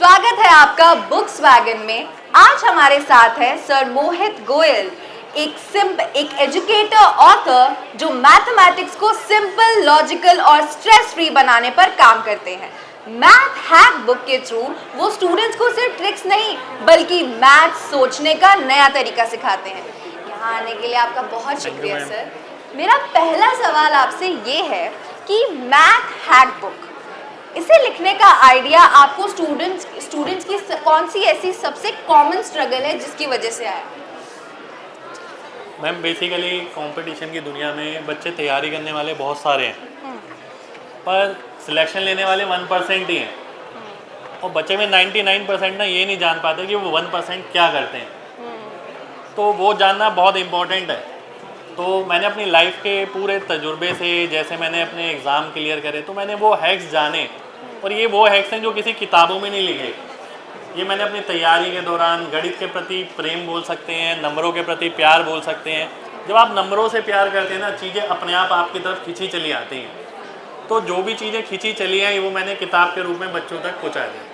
स्वागत है आपका बुक्स वैगन में। आज हमारे साथ है सर मोहित गोयल, एक एजुकेटर ऑथर जो मैथमेटिक्स को सिंपल, लॉजिकल और स्ट्रेस फ्री बनाने पर काम करते हैं। मैथ हैक बुक के थ्रू वो स्टूडेंट्स को सिर्फ ट्रिक्स नहीं बल्कि मैथ सोचने का नया तरीका सिखाते हैं। यहाँ आने के लिए आपका बहुत शुक्रिया सर। मेरा पहला सवाल आपसे ये है कि मैथ हैक बुक, इसे लिखने का आइडिया आपको स्टूडेंट्स की कौन सी ऐसी सबसे कॉमन स्ट्रगल है जिसकी वजह से आया? मैम बेसिकली कंपटीशन की दुनिया में बच्चे तैयारी करने वाले बहुत सारे हैं, पर सिलेक्शन लेने वाले 1% ही हैं। और बच्चे में 99% ना ये नहीं जान पाते कि वो 1% क्या करते हैं। तो वो जानना बहुत इम्पोर्टेंट है। तो मैंने अपनी लाइफ के पूरे तजुर्बे से, जैसे मैंने अपने एग्ज़ाम क्लियर करे, तो मैंने वो हैक्स जाने, और ये वो हैक्स हैं जो किसी किताबों में नहीं लिखे। ये मैंने अपनी तैयारी के दौरान गणित के प्रति प्रेम बोल सकते हैं, नंबरों के प्रति प्यार बोल सकते हैं। जब आप नंबरों से प्यार करते हैं ना, चीज़ें अपने आप आपकी तरफ खींची चली आती हैं। तो जो भी चीज़ें खींची चली हैं वो मैंने किताब के रूप में बच्चों तक पहुँचा दी।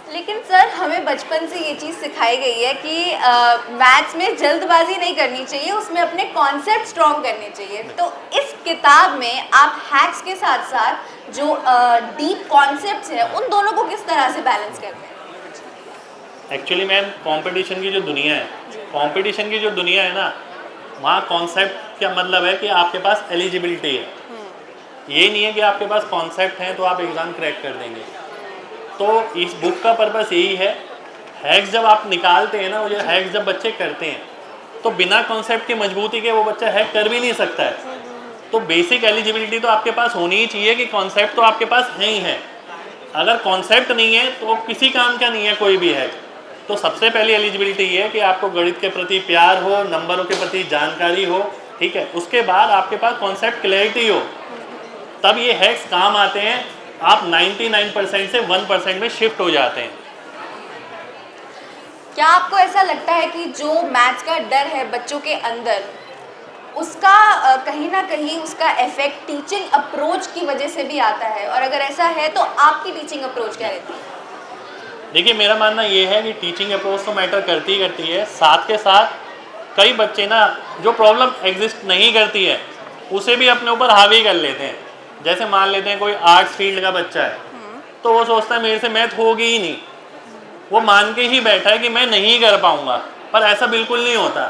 लेकिन सर, हमें बचपन से ये चीज़ सिखाई गई है कि मैथ्स में जल्दबाजी नहीं करनी चाहिए, उसमें अपने कॉन्सेप्ट स्ट्रॉन्ग करने चाहिए। तो इस किताब में आप हैक्स के साथ साथ जो डीप कॉन्सेप्ट्स हैं उन दोनों को किस तरह से बैलेंस करते हैं? एक्चुअली मैम, कंपटीशन की जो दुनिया है ना, वहाँ कॉन्सेप्ट का मतलब है कि आपके पास एलिजिबिलिटी है। ये नहीं है कि आपके पास कॉन्सेप्ट हैं तो आप एग्ज़ाम क्रैक कर देंगे। तो इस बुक का पर्पस यही है, हैक्स जब आप निकालते हैं ना, वो जो हैक्स जब बच्चे करते हैं तो बिना कॉन्सेप्ट की मजबूती के वो बच्चा हैक कर भी नहीं सकता है। तो बेसिक एलिजिबिलिटी तो आपके पास होनी ही चाहिए कि कॉन्सेप्ट तो आपके पास है ही है। अगर कॉन्सेप्ट नहीं है तो किसी काम का नहीं है कोई भी हैक। तो सबसे पहली एलिजिबिलिटी ये है कि आपको गणित के प्रति प्यार हो, नंबरों के प्रति जानकारी हो, ठीक है। उसके बाद आपके पास कॉन्सेप्ट क्लैरिटी हो, तब ये हैक्स काम आते हैं। आप 99% से 1% में शिफ्ट हो जाते हैं। क्या आपको ऐसा लगता है कि जो मैथ्स का डर है बच्चों के अंदर, उसका कहीं ना कहीं उसका इफेक्ट टीचिंग अप्रोच की वजह से भी आता है? और अगर ऐसा है तो आपकी टीचिंग अप्रोच क्या रहती है? देखिए, मेरा मानना ये है कि टीचिंग अप्रोच तो मैटर करती है। साथ के साथ कई बच्चे ना, जो प्रॉब्लम एग्जिस्ट नहीं करती है उसे भी अपने ऊपर हावी कर लेते हैं। जैसे मान लेते हैं कोई आर्ट्स फील्ड का बच्चा है, तो वो सोचता है मेरे से मैथ होगी ही नहीं। वो मान के ही बैठा है कि मैं नहीं कर पाऊंगा, पर ऐसा बिल्कुल नहीं होता,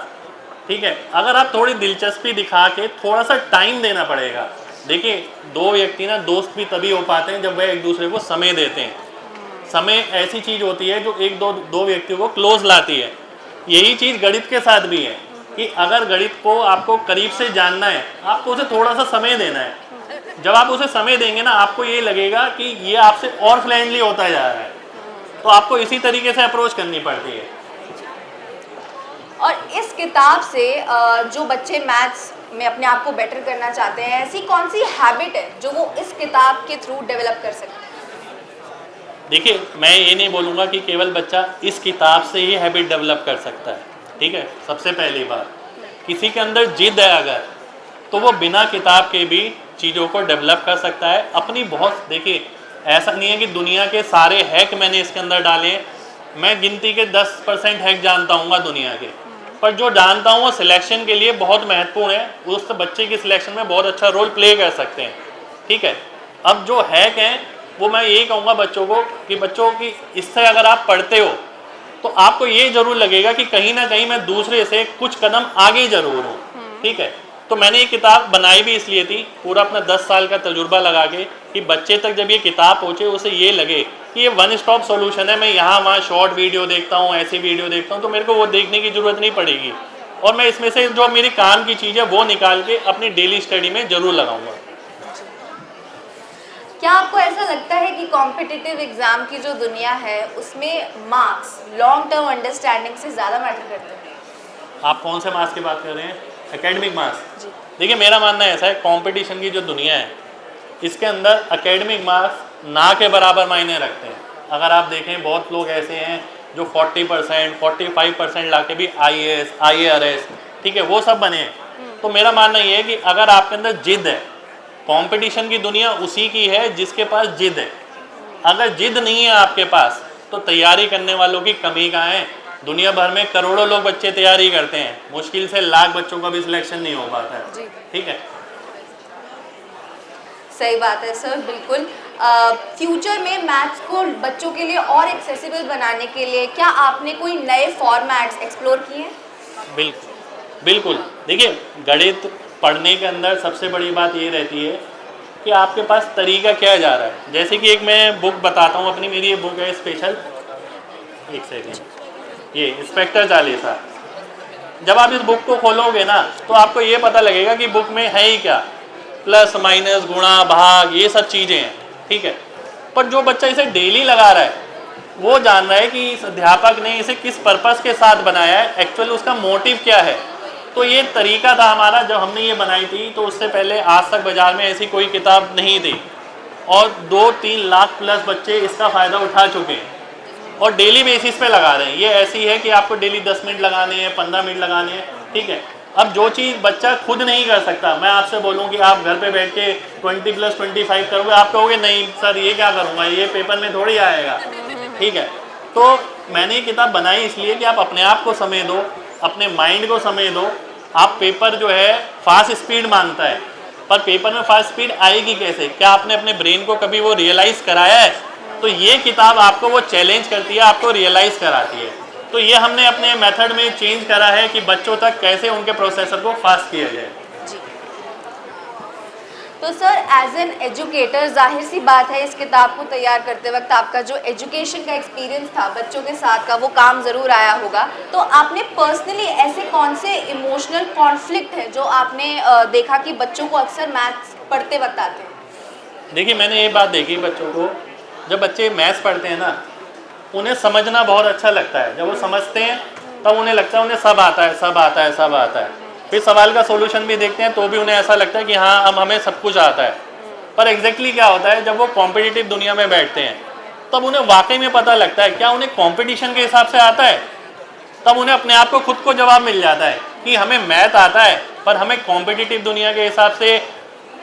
ठीक है। अगर आप थोड़ी दिलचस्पी दिखा के थोड़ा सा टाइम देना पड़ेगा। देखिए, दो व्यक्ति ना दोस्त भी तभी हो पाते हैं जब वह एक दूसरे को समय देते हैं। समय ऐसी चीज़ होती है जो एक दो व्यक्तियों को क्लोज लाती है। यही चीज़ गणित के साथ भी है कि अगर गणित को आपको करीब से जानना है, आपको उसे थोड़ा सा समय देना है। जब आप उसे समय देंगे ना, आपको ये लगेगा कि ये आपसे और फ्रेंडली होता जा रहा है। तो आपको इसी तरीके से अप्रोच करनी पड़ती है। और इस किताब से जो बच्चे मैथ्स में अपने आप को बेटर करना चाहते हैं, ऐसी कौन सी हैबिट है जो वो इस किताब के थ्रू डेवलप कर सकते हैं? देखिए, मैं ये नहीं बोलूँगा कि केवल बच्चा इस किताब से ही हैबिट डेवलप कर सकता है, ठीक है। सबसे पहली बात, किसी के अंदर जिद है अगर, तो वो बिना किताब के भी चीज़ों को डेवलप कर सकता है अपनी। बहुत देखिए, ऐसा नहीं है कि दुनिया के सारे हैक मैंने इसके अंदर डाले हैं। मैं गिनती के 10% हैक जानता हूँ दुनिया के, पर जो जानता हूँ वो सिलेक्शन के लिए बहुत महत्वपूर्ण है। उस बच्चे की सिलेक्शन में बहुत अच्छा रोल प्ले कर सकते हैं, ठीक है। अब जो हैक हैं वो मैं यही कहूँगा बच्चों को कि बच्चों की इससे अगर आप पढ़ते हो तो आपको ये ज़रूर लगेगा कि कहीं ना कहीं मैं दूसरे से कुछ कदम आगे ज़रूर हूँ, ठीक है। तो मैंने ये किताब बनाई भी इसलिए थी, पूरा अपना 10 साल का तजुर्बा लगा के, कि बच्चे तक जब ये किताब पहुँचे उसे ये लगे कि ये वन स्टॉप सॉल्यूशन है। मैं यहाँ वहाँ शॉर्ट वीडियो देखता हूँ, ऐसी वीडियो देखता हूँ, तो मेरे को वो देखने की ज़रूरत नहीं पड़ेगी, और मैं इसमें से जो मेरी काम की चीज़ है वो निकाल के अपनी डेली स्टडी में ज़रूर लगाऊंगा। क्या आपको ऐसा लगता है कि कॉम्पिटिटिव एग्जाम की जो दुनिया है उसमें मार्क्स लॉन्ग टर्म अंडरस्टैंडिंग से ज़्यादा मैटर करते हैं? आप कौन से मार्क्स की बात कर रहे हैं? Academic marks? देखिए, मेरा मानना ऐसा है, कंपटीशन की जो दुनिया है इसके अंदर एकेडमिक मार्क्स ना के बराबर मायने रखते हैं। अगर आप देखें, बहुत लोग ऐसे हैं जो 40%, 45% ला के भी IAS, IARS, ठीक है, वो सब बने हैं। तो मेरा मानना ये है कि अगर आपके अंदर जिद है, कंपटीशन की दुनिया उसी की है जिसके पास जिद है। अगर जिद नहीं है आपके पास तो तैयारी करने वालों की कमी कहाँ है। दुनिया भर में करोड़ों लोग बच्चे तैयारी करते हैं, मुश्किल से लाख बच्चों का भी सिलेक्शन नहीं हो पाता है। जी। ठीक है, सही बात है सर, बिल्कुल। फ्यूचर में मैथ्स को बच्चों के लिए और एक्सेसिबल बनाने के लिए क्या आपने कोई नए फॉर्मेट्स एक्सप्लोर किए हैं? बिल्कुल बिल्कुल। देखिए, गणित पढ़ने के अंदर सबसे बड़ी बात ये रहती है कि आपके पास तरीका क्या जा रहा है। जैसे कि एक मैं बुक बताता हूँ अपनी, मेरी ये बुक है स्पेशल, एक सेकेंड, ये इंस्पेक्टर चालीसा। जब आप इस बुक को खोलोगे ना तो आपको ये पता लगेगा कि बुक में है ही क्या, प्लस माइनस गुणा भाग ये सब चीज़ें हैं। ठीक है, पर जो बच्चा इसे डेली लगा रहा है वो जान रहा है कि इस अध्यापक ने इसे किस पर्पस के साथ बनाया है, एक्चुअल उसका मोटिव क्या है। तो ये तरीका था हमारा जब हमने ये बनाई थी। तो उससे पहले आज तक बाज़ार में ऐसी कोई किताब नहीं थी और 2-3 लाख प्लस बच्चे इसका फ़ायदा उठा चुके हैं और डेली बेसिस पे लगा रहे हैं। ये ऐसी है कि आपको डेली 10 मिनट लगाने हैं, 15 मिनट लगाने हैं। ठीक है, अब जो चीज़ बच्चा खुद नहीं कर सकता, मैं आपसे बोलूं कि आप घर पे बैठ के 20+25 करोगे, आप कहोगे नहीं सर ये क्या करूँगा, ये पेपर में थोड़ी आएगा। ठीक है, तो मैंने ये किताब बनाई इसलिए कि आप अपने आप को समय दो, अपने माइंड को समय दो। आप पेपर जो है फास्ट स्पीड मांगता है, पर पेपर में फास्ट स्पीड आएगी कैसे? क्या आपने अपने ब्रेन को कभी वो रियलाइज़ कराया है? तो ये किताब आपको वो चैलेंज करती है, आपको रियलाइज़ कराती है। तो ये हमने अपने मेथड में चेंज करा है कि बच्चों तक कैसे उनके प्रोसेसर को फास्ट किया जाए। जी। तो सर एज एन एजुकेटर जाहिर सी बात है इस किताब को तैयार करते वक्त आपका जो एजुकेशन का एक्सपीरियंस था बच्चों के साथ का वो काम ज़रूर आया होगा। तो आपने पर्सनली ऐसे कौन से इमोशनल कॉन्फ्लिक्ट है जो आपने देखा कि बच्चों को अक्सर मैथ्स पढ़ते वक्त आते हैं? देखिए, मैंने ये बात देखी बच्चों को, जब बच्चे मैथ्स पढ़ते हैं ना उन्हें समझना बहुत अच्छा लगता है। जब वो समझते हैं तब उन्हें लगता है उन्हें सब आता है, सब आता है, सब आता है। फिर सवाल का सॉल्यूशन भी देखते हैं तो भी उन्हें ऐसा लगता है कि हाँ अब हमें सब कुछ आता है। पर एग्जैक्टली क्या होता है, जब वो कॉम्पिटिटिव दुनिया में बैठते हैं तब उन्हें वाकई में पता लगता है क्या उन्हें कॉम्पिटिशन के हिसाब से आता है। तब उन्हें अपने आप को खुद को जवाब मिल जाता है कि हमें मैथ आता है पर हमें कॉम्पिटिटिव दुनिया के हिसाब से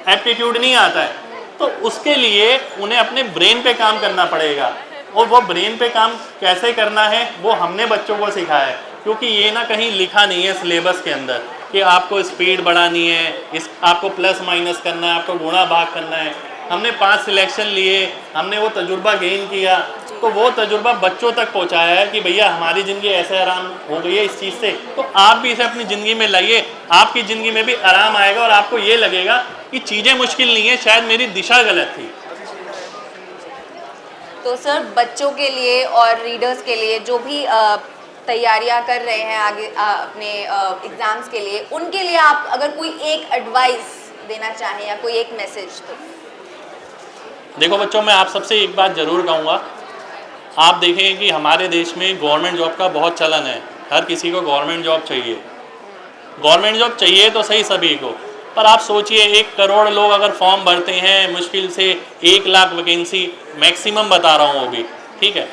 एप्टीट्यूड नहीं आता है। तो उसके लिए उन्हें अपने ब्रेन पे काम करना पड़ेगा, और वो ब्रेन पे काम कैसे करना है वो हमने बच्चों को सिखाया है। क्योंकि ये ना कहीं लिखा नहीं है सिलेबस के अंदर कि आपको स्पीड बढ़ानी है, इस आपको प्लस माइनस करना है, आपको गुणा भाग करना है। हमने 5 सिलेक्शन लिए, हमने वो तजुर्बा गेन किया, तो वो तजुर्बा बच्चों तक पहुंचाया है कि भैया हमारी ज़िंदगी ऐसे आराम हो गई है इस चीज़ से, तो आप भी इसे अपनी ज़िंदगी में लाइए, आपकी ज़िंदगी में भी आराम आएगा और आपको ये लगेगा कि चीज़ें मुश्किल नहीं है, शायद मेरी दिशा गलत थी। तो सर बच्चों के लिए और रीडर्स के लिए जो भी तैयारियां कर रहे हैं आगे अपने एग्जाम्स के लिए, उनके लिए आप अगर कोई एक एडवाइस देना चाहें या कोई एक मैसेज तो? देखो बच्चों, मैं आप सबसे एक बात ज़रूर कहूँगा, आप देखें कि हमारे देश में गवर्नमेंट जॉब का बहुत चलन है। हर किसी को गवर्नमेंट जॉब चाहिए, गवर्नमेंट जॉब चाहिए तो सही सभी को। पर आप सोचिए 1 करोड़ लोग अगर फॉर्म भरते हैं, मुश्किल से 1 लाख वैकेंसी मैक्सिमम बता रहा हूँ वो भी, ठीक है।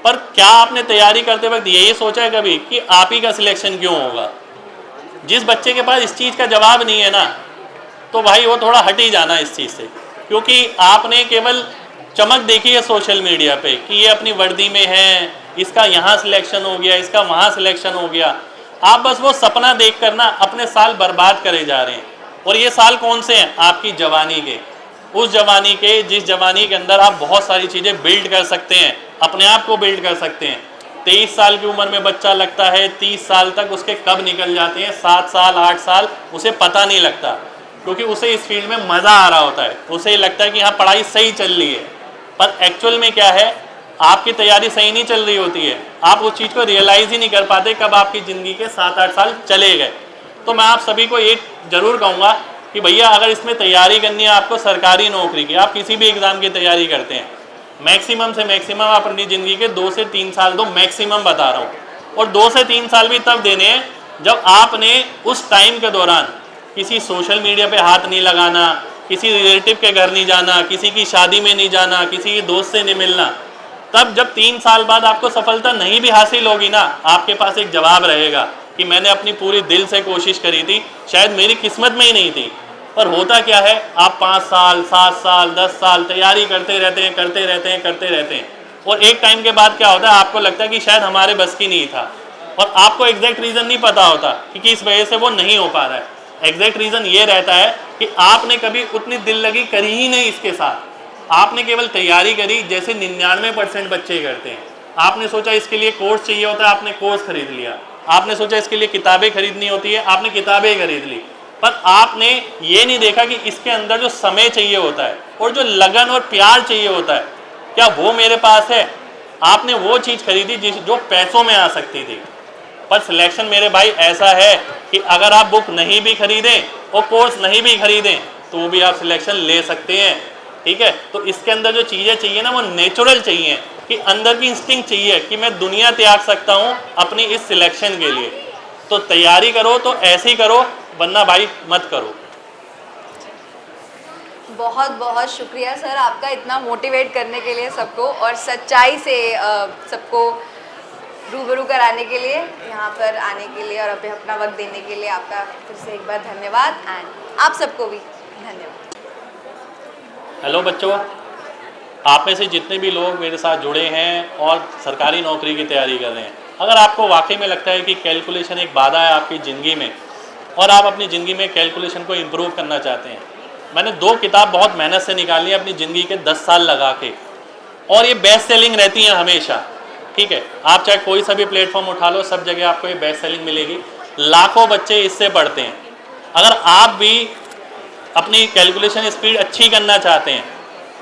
पर क्या आपने तैयारी करते वक्त यही सोचा है कभी कि आप ही का सिलेक्शन क्यों होगा? जिस बच्चे के पास इस चीज़ का जवाब नहीं है ना, तो भाई वो थोड़ा हट ही जाना इस चीज़ से। क्योंकि आपने केवल चमक देखी है सोशल मीडिया पे कि ये अपनी वर्दी में है, इसका यहाँ सिलेक्शन हो गया, इसका वहाँ सिलेक्शन हो गया। आप बस वो सपना देख कर ना अपने साल बर्बाद करे जा रहे हैं। और ये साल कौन से हैं? आपकी जवानी के, उस जवानी के जिस जवानी के अंदर आप बहुत सारी चीज़ें बिल्ड कर सकते हैं, अपने आप को बिल्ड कर सकते हैं। 23 साल की उम्र में बच्चा लगता है, 30 साल तक उसके कब निकल जाते हैं, 7 साल 8 साल उसे पता नहीं लगता, क्योंकि उसे इस फील्ड में मज़ा आ रहा होता है। उसे ये लगता है कि हाँ पढ़ाई सही चल रही है, पर एक्चुअल में क्या है, आपकी तैयारी सही नहीं चल रही होती है। आप उस चीज़ को रियलाइज़ ही नहीं कर पाते कब आपकी ज़िंदगी के 7-8 साल चले गए। तो मैं आप सभी को एक ज़रूर कहूँगा कि भैया अगर इसमें तैयारी करनी है आपको सरकारी नौकरी की, आप किसी भी एग्ज़ाम की तैयारी करते हैं, मैक्सिमम से मैक्सिमम आप अपनी ज़िंदगी के 2 से 3 साल दो, मैक्सिमम बता रहा हूँ। और 2 से 3 साल भी तब देने हैं जब आपने उस टाइम के दौरान किसी सोशल मीडिया पे हाथ नहीं लगाना, किसी रिलेटिव के घर नहीं जाना, किसी की शादी में नहीं जाना, किसी की दोस्त से नहीं मिलना। तब जब 3 साल बाद आपको सफलता नहीं भी हासिल होगी ना, आपके पास एक जवाब रहेगा कि मैंने अपनी पूरी दिल से कोशिश करी थी, शायद मेरी किस्मत में ही नहीं थी, पर होता क्या है, आप 5 साल 7 साल 10 साल तैयारी करते रहते हैं और एक टाइम के बाद क्या होता है, आपको लगता है कि शायद हमारे बस की नहीं था, और आपको एग्जैक्ट रीज़न नहीं पता होता कि किस वजह से वो नहीं हो पा रहा है। एग्जैक्ट रीज़न ये रहता है कि आपने कभी उतनी दिल लगी करी ही नहीं इसके साथ, आपने केवल तैयारी करी जैसे 99% बच्चे करते हैं। आपने सोचा इसके लिए कोर्स चाहिए होता है, आपने कोर्स खरीद लिया, आपने सोचा इसके लिए किताबें खरीदनी होती है, आपने किताबें खरीद ली, पर आपने ये नहीं देखा कि इसके अंदर जो समय चाहिए होता है और जो लगन और प्यार चाहिए होता है, क्या वो मेरे पास है। आपने वो चीज़ खरीदी जो पैसों में आ सकती थी। पर सिलेक्शन मेरे भाई ऐसा है कि अगर आप बुक नहीं भी खरीदें और कोर्स नहीं भी खरीदें तो भी आप सिलेक्शन ले सकते हैं, ठीक है। तो इसके अंदर जो चीज़ें चाहिए ना वो नेचुरल चाहिए, कि अंदर की इंस्टिंक्ट चाहिए कि मैं दुनिया त्याग सकता हूँ अपनी इस सिलेक्शन के लिए। तो तैयारी करो तो ऐसे ही करो, वरना भाई मत करो। बहुत बहुत शुक्रिया सर आपका इतना मोटिवेट करने के लिए सबको, और सच्चाई से सबको रूबरू कराने के लिए, यहाँ पर आने के लिए और अभी अपना वक्त देने के लिए आपका फिर से एक बार धन्यवाद। एंड आप सबको भी धन्यवाद। हेलो बच्चों, आप में से जितने भी लोग मेरे साथ जुड़े हैं और सरकारी नौकरी की तैयारी कर रहे हैं, अगर आपको वाकई में लगता है कि कैलकुलेशन एक बाधा है आपकी ज़िंदगी में और आप अपनी ज़िंदगी में कैलकुलेशन को इम्प्रूव करना चाहते हैं, मैंने 2 किताब बहुत मेहनत से निकाली है अपनी ज़िंदगी के 10 साल लगा के, और ये बेस्ट सेलिंग रहती हैं हमेशा, ठीक है। आप चाहे कोई सा भी प्लेटफॉर्म उठा लो, सब जगह आपको ये बेस्ट सेलिंग मिलेगी। लाखों बच्चे इससे पढ़ते हैं। अगर आप भी अपनी कैलकुलेशन स्पीड अच्छी करना चाहते हैं,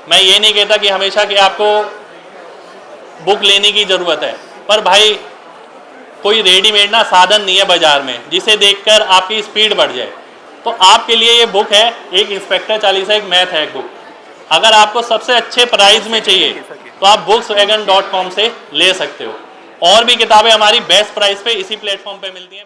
मैं ये नहीं कहता कि हमेशा कि आपको बुक लेने की ज़रूरत है, पर भाई कोई रेडीमेड ना साधन नहीं है बाज़ार में जिसे देखकर आपकी स्पीड बढ़ जाए। तो आपके लिए ये बुक है, एक इंस्पेक्टर चालीसा, एक मैथ है बुक। अगर आपको सबसे अच्छे प्राइस में चाहिए तो आप bookswagon.com से ले सकते हो। और भी किताबें हमारी बेस्ट प्राइस पे इसी प्लेटफॉर्म पे मिलती हैं।